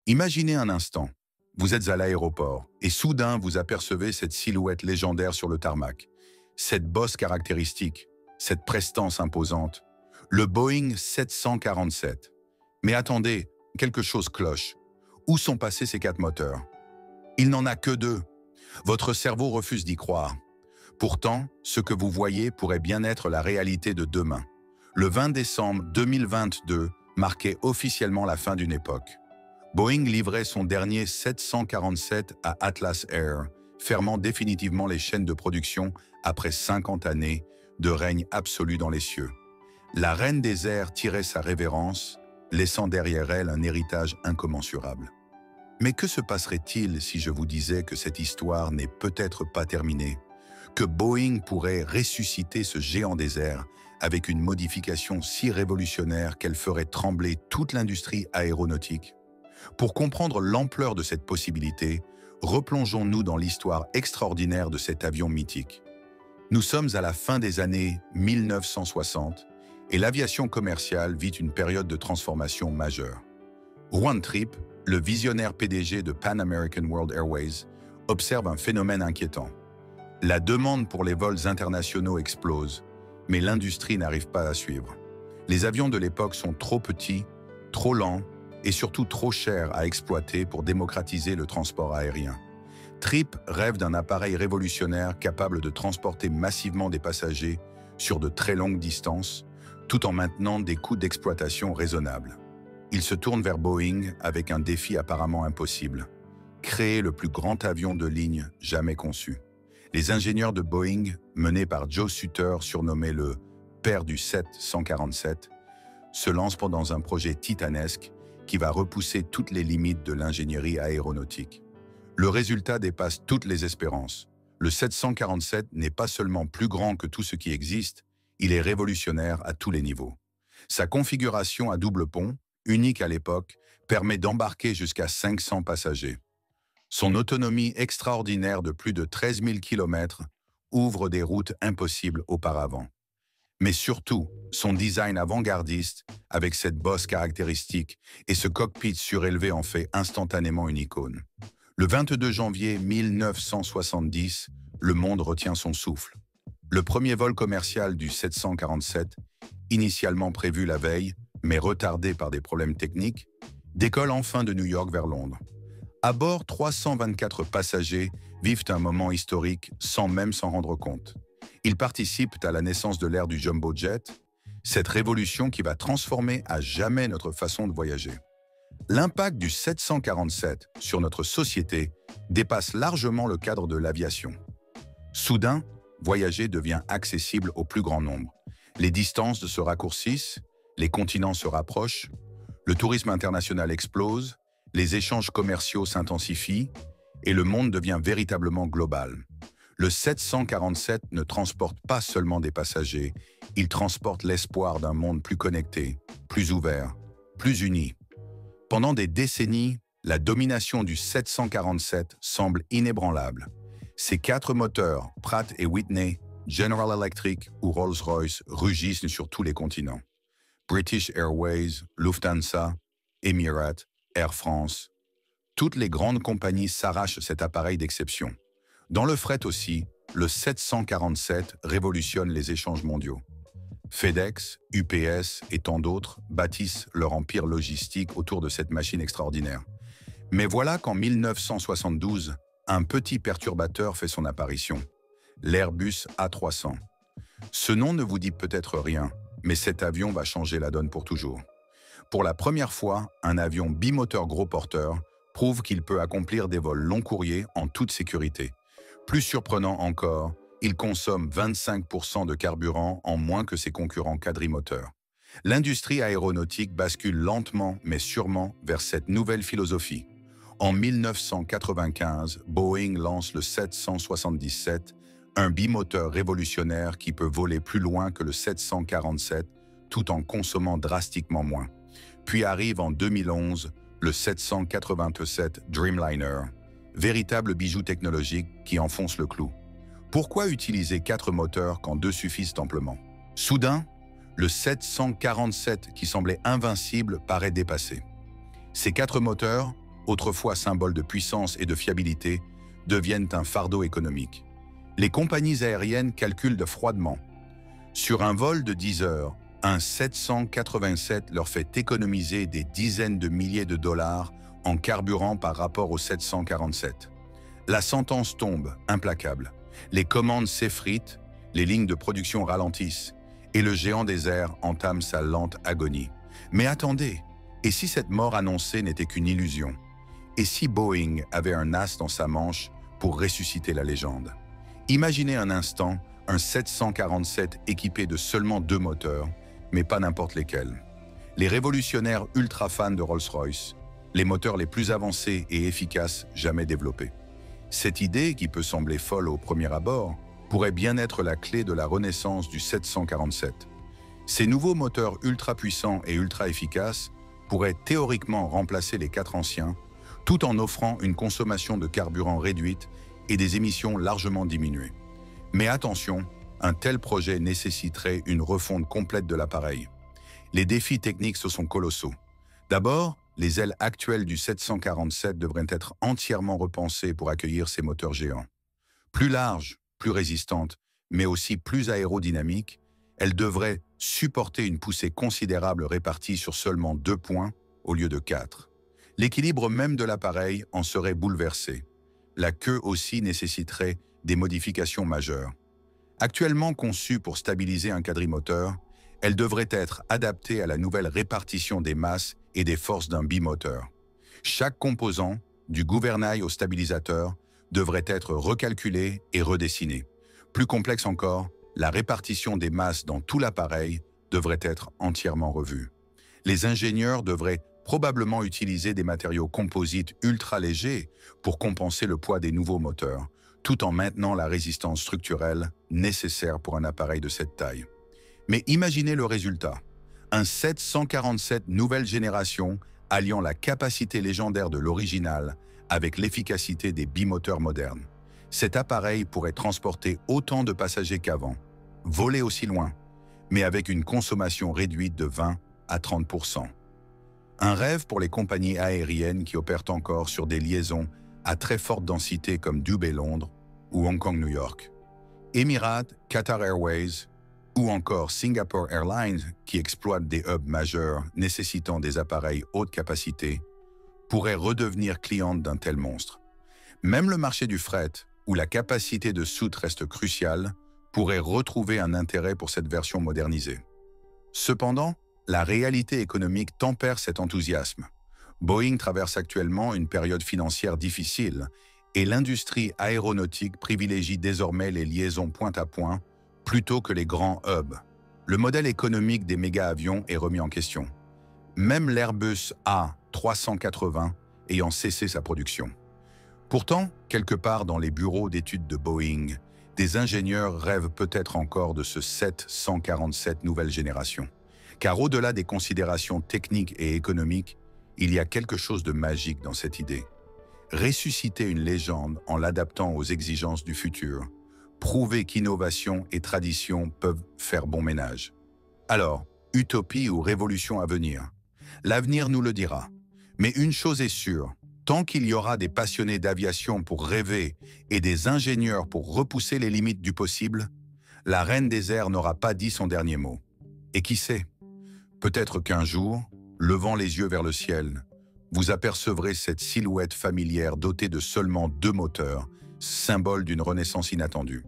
Imaginez un instant, vous êtes à l'aéroport et soudain vous apercevez cette silhouette légendaire sur le tarmac, cette bosse caractéristique, cette prestance imposante, le Boeing 747. Mais attendez, quelque chose cloche. Où sont passés ces quatre moteurs? Il n'en a que deux. Votre cerveau refuse d'y croire. Pourtant, ce que vous voyez pourrait bien être la réalité de demain. Le 20 décembre 2022 marquait officiellement la fin d'une époque. Boeing livrait son dernier 747 à Atlas Air, fermant définitivement les chaînes de production après 50 années de règne absolu dans les cieux. La reine des airs tirait sa révérence, laissant derrière elle un héritage incommensurable. Mais que se passerait-il si je vous disais que cette histoire n'est peut-être pas terminée, que Boeing pourrait ressusciter ce géant des airs avec une modification si révolutionnaire qu'elle ferait trembler toute l'industrie aéronautique? Pour comprendre l'ampleur de cette possibilité, replongeons-nous dans l'histoire extraordinaire de cet avion mythique. Nous sommes à la fin des années 1960 et l'aviation commerciale vit une période de transformation majeure. Juan Trippe, le visionnaire PDG de Pan American World Airways, observe un phénomène inquiétant. La demande pour les vols internationaux explose, mais l'industrie n'arrive pas à suivre. Les avions de l'époque sont trop petits, trop lents et surtout trop chers à exploiter pour démocratiser le transport aérien. Trippe rêve d'un appareil révolutionnaire capable de transporter massivement des passagers sur de très longues distances, tout en maintenant des coûts d'exploitation raisonnables. Il se tourne vers Boeing avec un défi apparemment impossible: créer le plus grand avion de ligne jamais conçu. Les ingénieurs de Boeing, menés par Joe Sutter, surnommé le « père du 747, se lancent dans un projet titanesque qui va repousser toutes les limites de l'ingénierie aéronautique. Le résultat dépasse toutes les espérances. Le 747 n'est pas seulement plus grand que tout ce qui existe, il est révolutionnaire à tous les niveaux. Sa configuration à double pont, unique à l'époque, permet d'embarquer jusqu'à 500 passagers. Son autonomie extraordinaire de plus de 13 000 km ouvre des routes impossibles auparavant. Mais surtout, son design avant-gardiste, avec cette bosse caractéristique et ce cockpit surélevé en fait instantanément une icône. Le 22 janvier 1970, le monde retient son souffle. Le premier vol commercial du 747, initialement prévu la veille, mais retardé par des problèmes techniques, décolle enfin de New York vers Londres. À bord, 324 passagers vivent un moment historique sans même s'en rendre compte. Ils participent à la naissance de l'ère du jumbo jet, cette révolution qui va transformer à jamais notre façon de voyager. L'impact du 747 sur notre société dépasse largement le cadre de l'aviation. Soudain, voyager devient accessible au plus grand nombre. Les distances se raccourcissent, les continents se rapprochent, le tourisme international explose, les échanges commerciaux s'intensifient et le monde devient véritablement global. Le 747 ne transporte pas seulement des passagers, il transporte l'espoir d'un monde plus connecté, plus ouvert, plus uni. Pendant des décennies, la domination du 747 semble inébranlable. Ses quatre moteurs, Pratt & Whitney, General Electric ou Rolls-Royce, rugissent sur tous les continents. British Airways, Lufthansa, Emirates, Air France. Toutes les grandes compagnies s'arrachent cet appareil d'exception. Dans le fret aussi, le 747 révolutionne les échanges mondiaux. FedEx, UPS et tant d'autres bâtissent leur empire logistique autour de cette machine extraordinaire. Mais voilà qu'en 1972, un petit perturbateur fait son apparition, l'Airbus A300. Ce nom ne vous dit peut-être rien, mais cet avion va changer la donne pour toujours. Pour la première fois, un avion bimoteur gros porteur prouve qu'il peut accomplir des vols long courriers en toute sécurité. Plus surprenant encore, il consomme 25% de carburant en moins que ses concurrents quadrimoteurs. L'industrie aéronautique bascule lentement mais sûrement vers cette nouvelle philosophie. En 1995, Boeing lance le 777, un bimoteur révolutionnaire qui peut voler plus loin que le 747 tout en consommant drastiquement moins. Puis arrive en 2011 le 787 Dreamliner, véritable bijou technologique qui enfonce le clou. Pourquoi utiliser 4 moteurs quand 2 suffisent amplement? Soudain, le 747 qui semblait invincible paraît dépassé. Ces 4 moteurs, autrefois symbole de puissance et de fiabilité, deviennent un fardeau économique. Les compagnies aériennes calculent froidement. Sur un vol de 10 heures, un 787 leur fait économiser des dizaines de milliers de dollars en carburant par rapport au 747. La sentence tombe, implacable. Les commandes s'effritent, les lignes de production ralentissent, et le géant des airs entame sa lente agonie. Mais attendez, et si cette mort annoncée n'était qu'une illusion? Et si Boeing avait un as dans sa manche pour ressusciter la légende? Imaginez un instant un 747 équipé de seulement 2 moteurs, mais pas n'importe lesquels. Les révolutionnaires ultra fans de Rolls-Royce, les moteurs les plus avancés et efficaces jamais développés. Cette idée, qui peut sembler folle au premier abord, pourrait bien être la clé de la renaissance du 747. Ces nouveaux moteurs ultra puissants et ultra efficaces pourraient théoriquement remplacer les 4 anciens, tout en offrant une consommation de carburant réduite et des émissions largement diminuées. Mais attention, un tel projet nécessiterait une refonte complète de l'appareil. Les défis techniques se sont colossaux. D'abord, les ailes actuelles du 747 devraient être entièrement repensées pour accueillir ces moteurs géants. Plus larges, plus résistantes, mais aussi plus aérodynamiques, elles devraient supporter une poussée considérable répartie sur seulement 2 points au lieu de 4. L'équilibre même de l'appareil en serait bouleversé. La queue aussi nécessiterait des modifications majeures. Actuellement conçue pour stabiliser un quadrimoteur, elle devrait être adaptée à la nouvelle répartition des masses et des forces d'un bimoteur. Chaque composant, du gouvernail au stabilisateur, devrait être recalculé et redessiné. Plus complexe encore, la répartition des masses dans tout l'appareil devrait être entièrement revue. Les ingénieurs devraient probablement utiliser des matériaux composites ultra légers pour compenser le poids des nouveaux moteurs, tout en maintenant la résistance structurelle nécessaire pour un appareil de cette taille. Mais imaginez le résultat. Un 747 nouvelle génération alliant la capacité légendaire de l'original avec l'efficacité des bimoteurs modernes. Cet appareil pourrait transporter autant de passagers qu'avant, voler aussi loin, mais avec une consommation réduite de 20 à 30%. Un rêve pour les compagnies aériennes qui opèrent encore sur des liaisons à très forte densité comme Dubaï-Londres ou Hong Kong-New York. Emirates, Qatar Airways ou encore Singapore Airlines, qui exploitent des hubs majeurs nécessitant des appareils haute capacité, pourraient redevenir clientes d'un tel monstre. Même le marché du fret, où la capacité de soute reste cruciale, pourrait retrouver un intérêt pour cette version modernisée. Cependant, la réalité économique tempère cet enthousiasme. Boeing traverse actuellement une période financière difficile et l'industrie aéronautique privilégie désormais les liaisons point à point plutôt que les grands hubs. Le modèle économique des méga-avions est remis en question, même l'Airbus A380 ayant cessé sa production. Pourtant, quelque part dans les bureaux d'études de Boeing, des ingénieurs rêvent peut-être encore de ce 747 nouvelle génération. Car au-delà des considérations techniques et économiques, il y a quelque chose de magique dans cette idée. Ressusciter une légende en l'adaptant aux exigences du futur, prouver qu'innovation et tradition peuvent faire bon ménage. Alors, utopie ou révolution à venir? L'avenir nous le dira. Mais une chose est sûre, tant qu'il y aura des passionnés d'aviation pour rêver et des ingénieurs pour repousser les limites du possible, la reine des airs n'aura pas dit son dernier mot. Et qui sait? Peut-être qu'un jour, levant les yeux vers le ciel, vous apercevrez cette silhouette familière dotée de seulement 2 moteurs, symbole d'une renaissance inattendue.